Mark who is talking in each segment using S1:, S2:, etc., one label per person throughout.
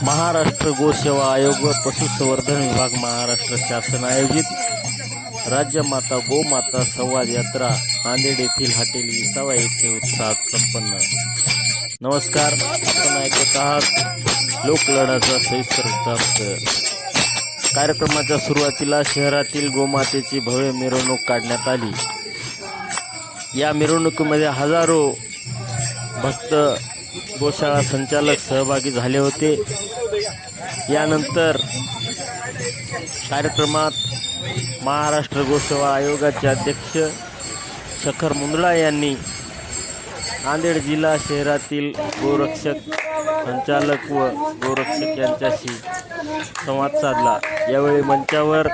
S1: महाराष्ट्र गोसेवा आयोग व पशुसंवर्धन विभाग महाराष्ट्र शासन आयोजित राज्यमाता गोमाता संवाद यात्रा नांदेड येथील हॉटेल विसावा येथे उत्साहात संपन्न। नमस्कार, आपण ऐकत आहात लोकलढ्याचा सविस्तर वृत्तांत। कार्यक्रमाच्या सुरुवातीला शहरातील गोमातेची भव्य मिरवणूक काढण्यात आली। या मिरवणुकीमध्ये हजारो भक्त गोशाळा संचालक सहभागी झाले होते। यानंतर कार्यक्रमात महाराष्ट्र गोसेवा आयोगाचे अध्यक्ष शेखर मुंदडा यांनी नांदेड जिल्हा शहरातील गोरक्षक संचालक व गोरक्षक यांच्याशी संवाद साधला। यावेळी मंचावर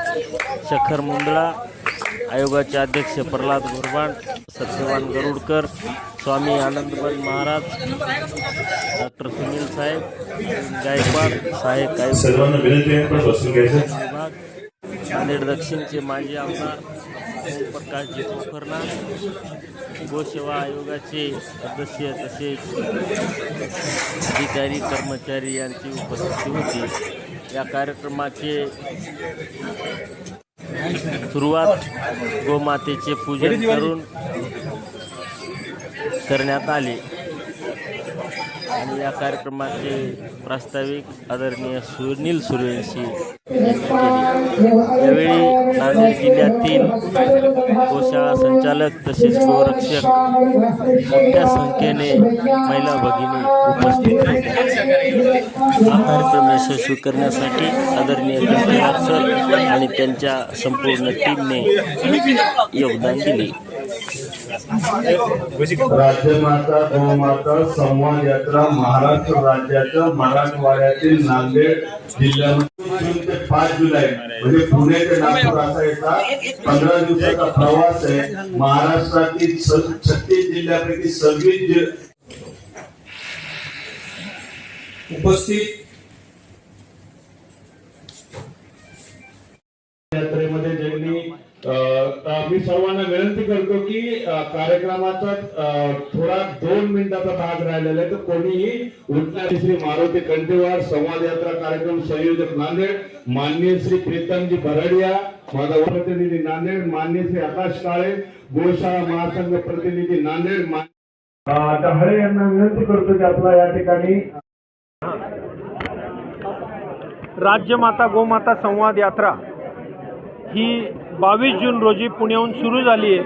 S1: शेखर मुंदडा, आयोगाचे अध्यक्ष प्रल्हाद गोरबाण, सत्यवान गरुडकर, स्वामी आनंदबन महाराज, डॉक्टर सुनील साहेब गायकवाड, सहाय्यक विभाग, नांदेड दक्षिणचे माजी आमदार प्रकाशजी पोखरना, गोसेवा आयोगाचे सदस्य तसेच अधिकारी कर्मचारी यांची उपस्थिती होती। या कार्यक्रमाचे सुरुवात गोमातेचे पूजन करून करण्यात आले आणि या कार्यक्रमाचे प्रास्ताविक आदरणीय सुनील सूर्यवंशी यांनी केले। यावेळी नांदेड जिल्ह्यातील गोशाळा संचालक तसेच गोरक्षक मोठ्या संख्येने महिला भगिनी उपस्थित होत्या। हा कार्यक्रम यशस्वी करण्यासाठी आदरणीय जयंत सर आणि त्यांच्या संपूर्ण टीमने योगदान दिले।
S2: राज्यमाता गोमाता संवाद यात्रा महाराष्ट्र राज्याच्या मराठवाड्यातील नांदेड जिल्ह्यामध्ये 3 ते 5 जुलै म्हणजे पुणे ते नागपूर असा याचा 15 दिवसाचा प्रवास आहे। महाराष्ट्रातील 36 जिल्ह्यापैकी 26 उपस्थित यात्रेमध्ये ज्यांनी मी सर्वांना विनंती करतो की कार्यक्रमाचा थोडा 2 मिनिटाचा भाग राहिलेला आहे, तर कोणीही उठणार। श्री मारुती कंटेवार संवाद यात्रा कार्यक्रम संयोजक नांदेड, माननीय श्री प्रीतमजी भरडिया माझा प्रतिनिधी नांदेड, माननीय श्री आकाश काळे गोशाळा महासंघ प्रतिनिधी नांदेड, डहाळे यांना विनंती करतो की आपला या ठिकाणी
S3: राज्यमाता गोमाता संवाद यात्रा ही 22 जून रोजी पुण्याहून सुरू झाली आहे।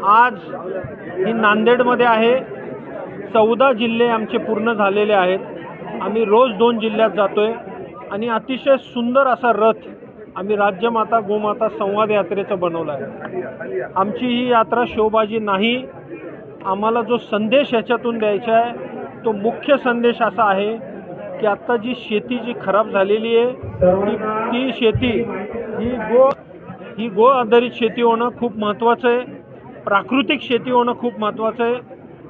S3: आज ही नांदेडमध्ये आहे। 14 जिल्हे आमचे पूर्ण झालेले आहेत। आम्ही रोज 2 जिल्ह्यात जातोय आणि अतिशय सुंदर असा रथ आम्ही राज्यमाता गोमाता संवाद यात्रेचा बनवला आहे। आमची ही यात्रा शोबाजी नाही। आम्हाला जो संदेश याच्यातून द्यायचा आहे तो मुख्य संदेश असा आहे की आत्ता जी शेती जी खराब झालेली आहे ती शेती ही गो आधारित शेती होणं खूप महत्त्वाचं आहे। प्राकृतिक शेती होणं खूप महत्त्वाचं आहे।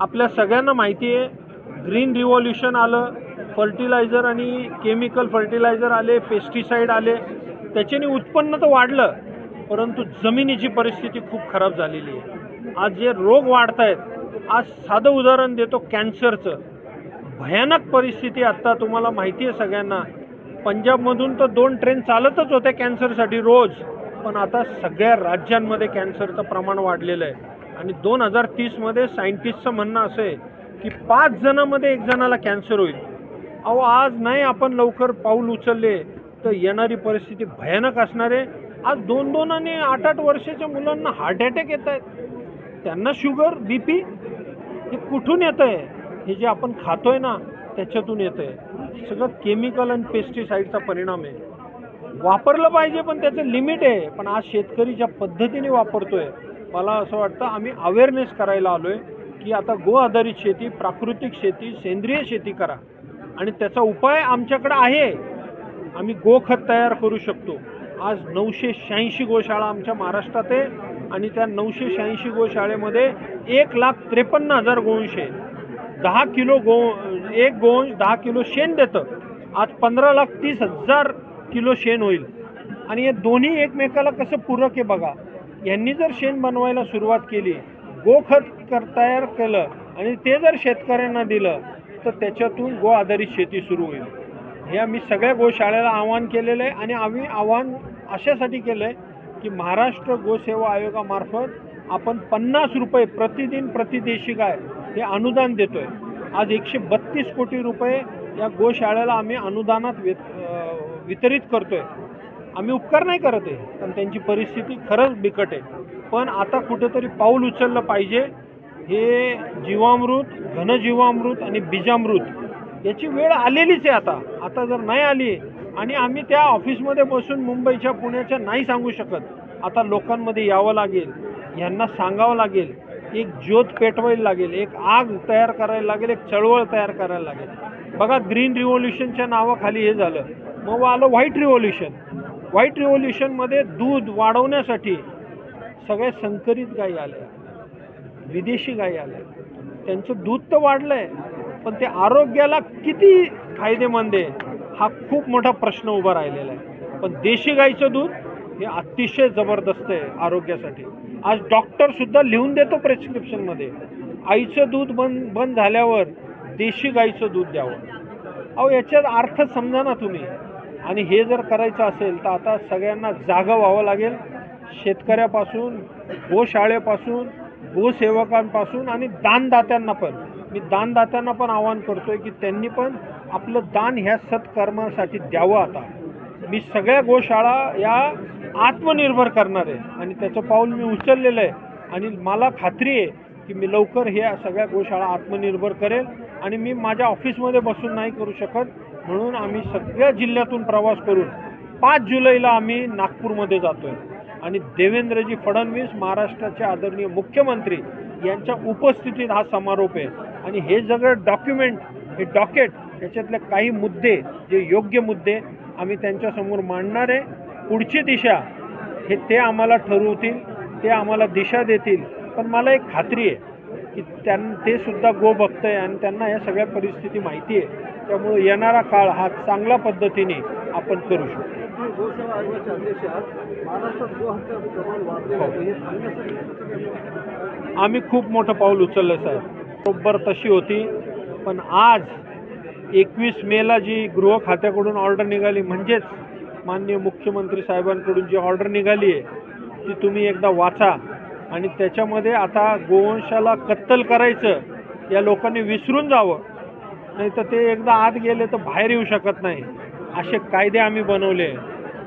S3: आपल्या सगळ्यांना माहिती आहे ग्रीन रिव्हॉल्युशन आलं, फर्टिलायझर आणि केमिकल फर्टिलायझर आले, पेस्टिसाईड आले, त्याच्याने उत्पन्न तर वाढलं परंतु जमिनीची परिस्थिती खूप खराब झालेली आहे। आज जे रोग वाढत आहेत, आज साधं उदाहरण देतो कॅन्सरचं। भयानक परिस्थिती आत्ता तुम्हाला माहिती आहे सगळ्यांना। पंजाबमधून तर 2 ट्रेन चालतच होत्या कॅन्सरसाठी रोज, पण आता सगळ्या राज्यांमध्ये कॅन्सरचं प्रमाण वाढलेलं आहे आणि 2030मध्ये सायंटिस्टचं म्हणणं असं आहे की 5 जणांमध्ये 1 जणाला कॅन्सर होईल। अहो, आज नाही आपण लवकर पाऊल उचलले तर येणारी परिस्थिती भयानक असणार आहे। आज 2-2 आणि 8-8 वर्षाच्या मुलांना हार्ट अटॅक येत आहेत, त्यांना शुगर, BP हे कुठून येतं आहे? हे जे आपण खातोय ना त्याच्यातून येतं आहे। सगळं केमिकल आणि पेस्टिसाईडचा परिणाम आहे। वापरलं पाहिजे पण त्याचं लिमिट आहे। पण आज शेतकरी ज्या पद्धतीने वापरतोय, मला असं वाटतं आम्ही अवेअरनेस करायला आलो आहे की आता गो आधारित शेती, प्राकृतिक शेती, सेंद्रिय शेती करा आणि त्याचा उपाय आमच्याकडे आहे। आम्ही गोखत तयार करू शकतो। आज 986 गोशाळा आमच्या महाराष्ट्रात आहे आणि त्या 986 गोशाळेमध्ये 1,53,000 गोवंश आहे। 10 किलो एक गोवंश 10 किलो शेण देतं। आज 15,30,000 किलो शेण होईल आणि हे दोन्ही एकमेकाला कसं पूरक आहे बघा। यांनी जर शेण बनवायला सुरुवात केली, गोखत तयार केलं आणि ते जर शेतकऱ्यांना दिलं तर त्याच्यातून गो आधारित शेती सुरू होईल। हे आम्ही सगळ्या गोशाळेला आवाहन केलेलं आहे आणि आम्ही आवाहन अशासाठी केलं आहे की महाराष्ट्र गोसेवा आयोगामार्फत आपण 50 रुपये प्रतिदिन प्रति देशी गाय हे अनुदान देतो आहे। आज 132 कोटी रुपये या गोशाळेला आम्ही अनुदानात वितरित करतो आहे। आम्ही उपकार नाही करत आहे, पण त्यांची परिस्थिती खरंच बिकट आहे। पण आता कुठेतरी पाऊल उचललं पाहिजे। हे जीवामृत, घनजीवामृत आणि बीजामृत याची वेळ आलेलीच आहे आता जर नाही आली आणि आम्ही त्या ऑफिसमध्ये बसून मुंबईच्या पुण्याच्या नाही सांगू शकत। आता लोकांमध्ये यावं लागेल, यांना सांगावं लागेल, एक ज्योत पेटवायला लागेल, एक आग तयार करायला लागेल, एक चळवळ तयार करायला लागेल। बघा, ग्रीन रिव्होल्युशनच्या नावाखाली हे झालं, मग आलं व्हाईट रिव्होल्युशन। व्हाईट रिव्होल्युशनमध्ये दूध वाढवण्यासाठी सगळ्या संकरित गायी आल्या, विदेशी गायी आल्या, त्यांचं दूध तर वाढलं आहे, पण ते आरोग्याला किती फायदेमंद आहे हा खूप मोठा प्रश्न उभा राहिलेला आहे। पण देशी गाईचं दूध हे अतिशय जबरदस्त आहे आरोग्यासाठी। आज डॉक्टरसुद्धा लिहून देतो प्रेस्क्रिप्शनमध्ये, आईचं दूध बंद झाल्यावर देशी गाईचं दूध द्यावं। अहो, याच्यात अर्थ समजा ना तुम्ही। आणि हे जर करायचं असेल तर आता सगळ्यांना जागं व्हावं लागेल, शेतकऱ्यापासून, गोशाळेपासून, गोसेवकांपासून आणि दानदात्यांना पण। मी दानदात्यांना पण आवाहन करतोय की त्यांनी पण आपलं दान ह्या सत्कर्मासाठी द्यावं। आता मी सगळ्या गोशाळा या आत्मनिर्भर करणार आहे आणि त्याचं पाऊल मी उचललेलं आहे आणि मला खात्री आहे की मी लवकर ह्या सगळ्या गोशाळा आत्मनिर्भर करेल। आणि मी माझ्या ऑफिसमध्ये बसून नाही करू शकत, म्हणून आम्ही सगळ्या जिल्ह्यातून प्रवास करून 5 जुलैला आम्ही नागपूरमध्ये जातो आहे आणि देवेंद्रजी फडणवीस महाराष्ट्राचे आदरणीय मुख्यमंत्री यांच्या उपस्थितीत हा समारोप आहे। आणि हे सगळं डॉक्युमेंट, हे डॉकेट, याच्यातले काही मुद्दे जे योग्य मुद्दे आम्ही त्यांच्यासमोर मांडणार आहे। पुढची दिशा हे ते आम्हाला ठरवतील, ते आम्हाला दिशा देतील। पण मला एक खात्री आहे की ते सुद्धा गोभक्त आहे आणि त्यांना या सगळ्या परिस्थिती माहिती आहे, त्यामुळे येणारा काळ हा चांगल्या पद्धतीने आपण करू शकतो।
S4: गोसेवा आयोगाचे अध्यक्ष आहात, महाराष्ट्रात गोहत्या प्रमाण वाढलेलं आहे, हे थांबण्यासाठी
S3: आम्ही खूप मोठं पाऊल उचललं साहेब। बरोबर तशी होती, पण आज 21 मेला जी गृह खात्याकडून ऑर्डर निघाली, म्हणजेच माननीय मुख्यमंत्री साहेबांकडून जी ऑर्डर निघाली आहे ती तुम्ही एकदा वाचा। आणि त्याच्यामध्ये आता गोवंशाला कत्तल करायचं या लोकांनी विसरून जावं, नाही तर ते एकदा आत गेले तर बाहेर येऊ शकत नाही, असे कायदे आम्ही बनवले।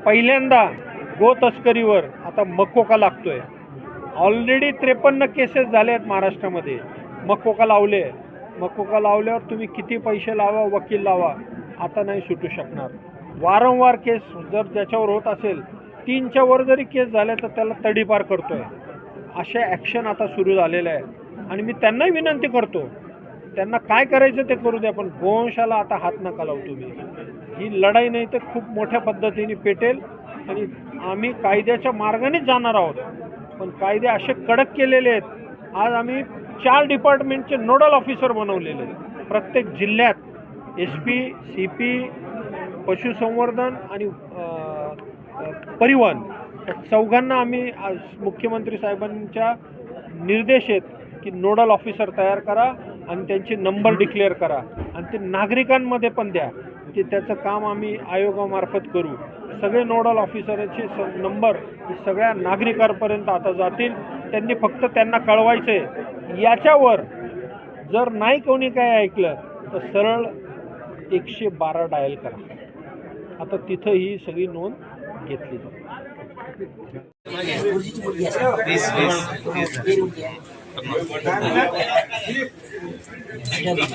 S3: पहिल्यांदा गो तस्करीवर आता मकोका लागतोय। ऑलरेडी 53 केसेस झाले आहेत महाराष्ट्रामध्ये, मकोका लावले। मकोका लावल्यावर तुम्ही किती पैसे लावा, वकील लावा, आता नाही सुटू शकणार। वारंवार केस जर ज्याच्यावर होत असेल, 3च्या वर जरी केस झाल्या तर त्याला तडीपार करतोय। अशा ॲक्शन आता सुरू झालेल्या आहे आणि मी त्यांनाही विनंती करतो, त्यांना काय करायचं ते करू द्या, पण गोवंशाला आता हात नका लावू तुम्ही। ही लढाई नाही तर खूप मोठ्या पद्धतीने पेटेल आणि आम्ही कायद्याच्या मार्गानेच जाणार आहोत। पण कायदे असे कडक केलेले आहेत, आज आम्ही 4 डिपार्टमेंटचे नोडल ऑफिसर बनवलेले आहेत प्रत्येक जिल्ह्यात। SP, CP, पशुसंवर्धन आणि परिवहन, चौघांना आम्ही आज मुख्यमंत्री साहेबांच्या निर्देश आहेत की नोडल ऑफिसर तयार करा आणि त्यांचे नंबर डिक्लेअर करा आणि ते नागरिकांमध्ये पण द्या की त्याचं काम आम्ही आयोगामार्फत करू। सगळे नोडल ऑफिसरचे नंबर सगळ्या नागरिकांपर्यंत आता जातील, त्यांनी फक्त त्यांना कळवायचं आहे। याच्यावर जर नाही कोणी काय ऐकलं तर सरळ 112 डायल करा। आता तिथं ही सगळी नोंद घेतली जाते।